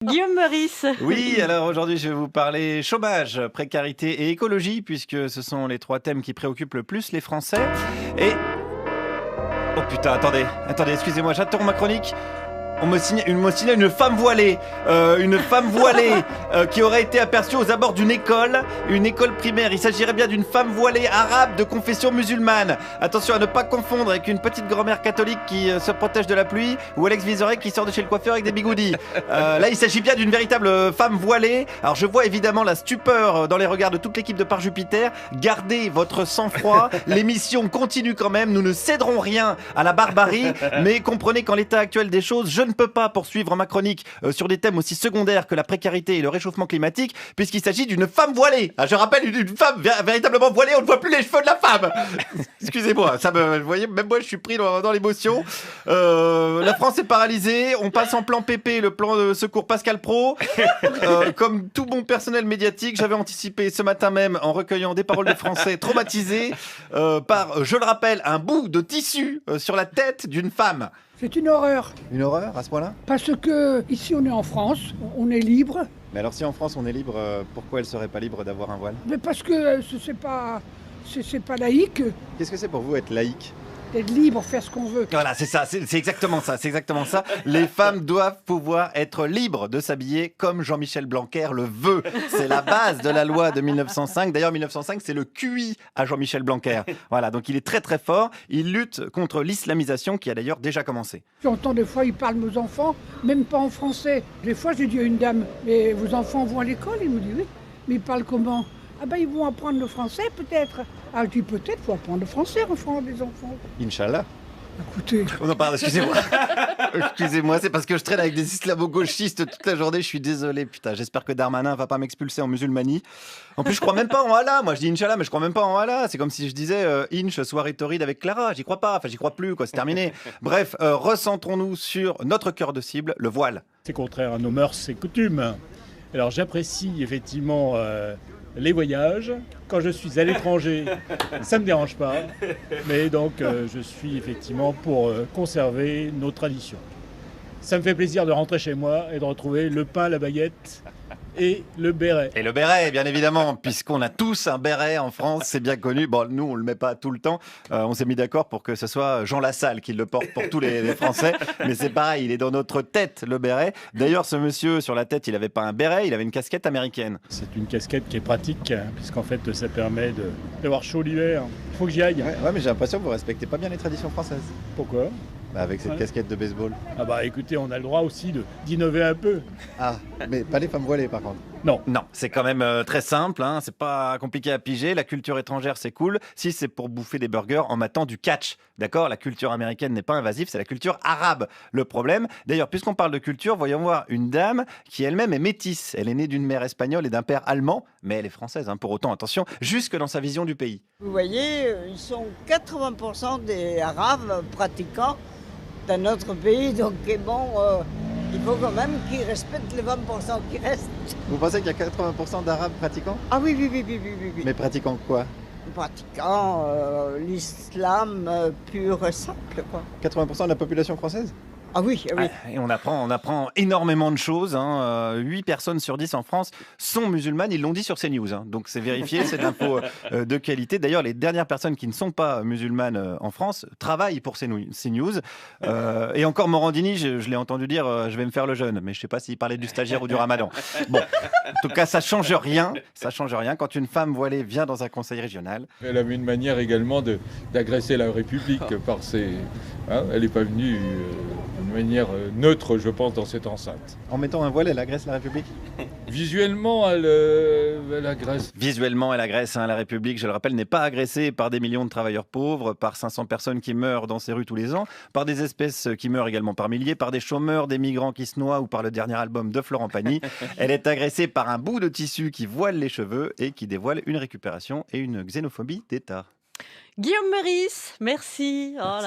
Guillaume Meurice. Oui, alors aujourd'hui je vais vous parler chômage, précarité et écologie, puisque ce sont les trois thèmes qui préoccupent le plus les Français. Et... Oh putain, attendez, excusez-moi, j'interromps ma chronique. On me signale une femme voilée, qui aurait été aperçue aux abords d'une une école primaire. Il s'agirait bien d'une femme voilée arabe de confession musulmane. Attention à ne pas confondre avec une petite grand-mère catholique qui se protège de la pluie ou Alex Vizorek qui sort de chez le coiffeur avec des bigoudis. Là, il s'agit bien d'une véritable femme voilée. Alors, je vois évidemment la stupeur dans les regards de toute l'équipe de Par Jupiter. Gardez votre sang-froid. L'émission continue quand même. Nous ne céderons rien à la barbarie, mais comprenez qu'en l'état actuel des choses, je ne peux pas poursuivre ma chronique sur des thèmes aussi secondaires que la précarité et le réchauffement climatique, puisqu'il s'agit d'une femme voilée. Ah, je rappelle, une femme véritablement voilée, on ne voit plus les cheveux de la femme. Excusez-moi, vous voyez, même moi je suis pris dans l'émotion. La France est paralysée, on passe en plan PP, le plan de secours Pascal Pro. Comme tout bon personnel médiatique, j'avais anticipé ce matin même en recueillant des paroles de Français traumatisés par, je le rappelle, un bout de tissu sur la tête d'une femme. C'est une horreur. Une horreur à ce point-là? Parce que ici on est en France, on est libre. Mais alors si en France on est libre, pourquoi elle serait pas libre d'avoir un voile? Mais parce que c'est pas laïque Qu'est-ce que c'est pour vous être laïque? d'être libre, faire ce qu'on veut. Voilà, c'est ça, c'est exactement ça. Les femmes doivent pouvoir être libres de s'habiller comme Jean-Michel Blanquer le veut. C'est la base de la loi de 1905. D'ailleurs, 1905, c'est le QI à Jean-Michel Blanquer. Voilà, donc il est très très fort. Il lutte contre l'islamisation qui a d'ailleurs déjà commencé. J'entends des fois, ils parlent de nos enfants, même pas en français. Des fois, j'ai dit à une dame, mais vos enfants vont à l'école? Il me dit oui. Mais ils parlent comment? Ah ben ils vont apprendre le français peut-être. Ah je dis peut-être, faut apprendre le français, enfants, des enfants. Inch'Allah. Écoutez. Oh non, pardon, excusez-moi. Excusez-moi, c'est parce que je traîne avec des islamo-gauchistes toute la journée, je suis désolé, putain, j'espère que Darmanin va pas m'expulser en musulmanie. En plus, je crois même pas en Allah, moi je dis Inch'Allah, mais je crois même pas en Allah. C'est comme si je disais Inch, soirée torride avec Clara, j'y crois pas, enfin j'y crois plus, quoi, c'est terminé. Bref, recentrons-nous sur notre cœur de cible, le voile. C'est contraire à nos mœurs et coutumes. Alors j'apprécie effectivement les voyages. Quand je suis à l'étranger, ça ne me dérange pas. Mais donc je suis effectivement pour conserver nos traditions. Ça me fait plaisir de rentrer chez moi et de retrouver le pain, la baguette et le béret. Et le béret, bien évidemment, puisqu'on a tous un béret en France, c'est bien connu. Bon, nous, on le met pas tout le temps. On s'est mis d'accord pour que ce soit Jean Lassalle qui le porte pour tous les Français. Mais c'est pareil, il est dans notre tête, le béret. D'ailleurs, ce monsieur, sur la tête, il n'avait pas un béret, il avait une casquette américaine. C'est une casquette qui est pratique, puisqu'en fait, ça permet d'avoir chaud l'hiver. Il faut que j'y aille. Ouais, mais j'ai l'impression que vous respectez pas bien les traditions françaises. Pourquoi ? Avec cette casquette de baseball. Ah bah écoutez, on a le droit aussi d'innover un peu. Ah, mais pas les femmes voilées par contre. Non. Non, c'est quand même très simple, hein, c'est pas compliqué à piger. La culture étrangère, c'est cool. Si c'est pour bouffer des burgers en matant du catch, d'accord? La culture américaine n'est pas invasive, c'est la culture arabe le problème. D'ailleurs, puisqu'on parle de culture, voyons voir une dame qui elle-même est métisse. Elle est née d'une mère espagnole et d'un père allemand, mais elle est française, hein, pour autant, attention, jusque dans sa vision du pays. Vous voyez, ils sont 80% des Arabes pratiquants dans notre pays, donc bon, il faut quand même qu'ils respectent les 20% qui restent. Vous pensez qu'il y a 80% d'Arabes pratiquants? Ah oui. Mais pratiquant quoi? Pratiquant l'islam pur et simple, quoi. 80% de la population française? Ah oui. Et on apprend énormément de choses. 8 personnes sur 10 en France sont musulmanes. Ils l'ont dit sur CNews. Donc c'est vérifié, c'est de l'info de qualité. D'ailleurs, les dernières personnes qui ne sont pas musulmanes en France travaillent pour CNews. Et encore Morandini, je l'ai entendu dire je vais me faire le jeûne. Mais je ne sais pas s'il parlait du stagiaire ou du ramadan. Bon, en tout cas, ça ne change rien. Ça change rien quand une femme voilée vient dans un conseil régional. Elle avait une manière également d'agresser la République par ses... elle n'est pas venue d'une manière neutre, je pense, dans cette enceinte. En mettant un voile, elle agresse la République? Visuellement, elle agresse. Visuellement, elle agresse. La République, je le rappelle, n'est pas agressée par des millions de travailleurs pauvres, par 500 personnes qui meurent dans ces rues tous les ans, par des espèces qui meurent également par milliers, par des chômeurs, des migrants qui se noient ou par le dernier album de Florent Pagny. Elle est agressée par un bout de tissu qui voile les cheveux et qui dévoile une récupération et une xénophobie d'État. Guillaume Meurice, merci. Oh là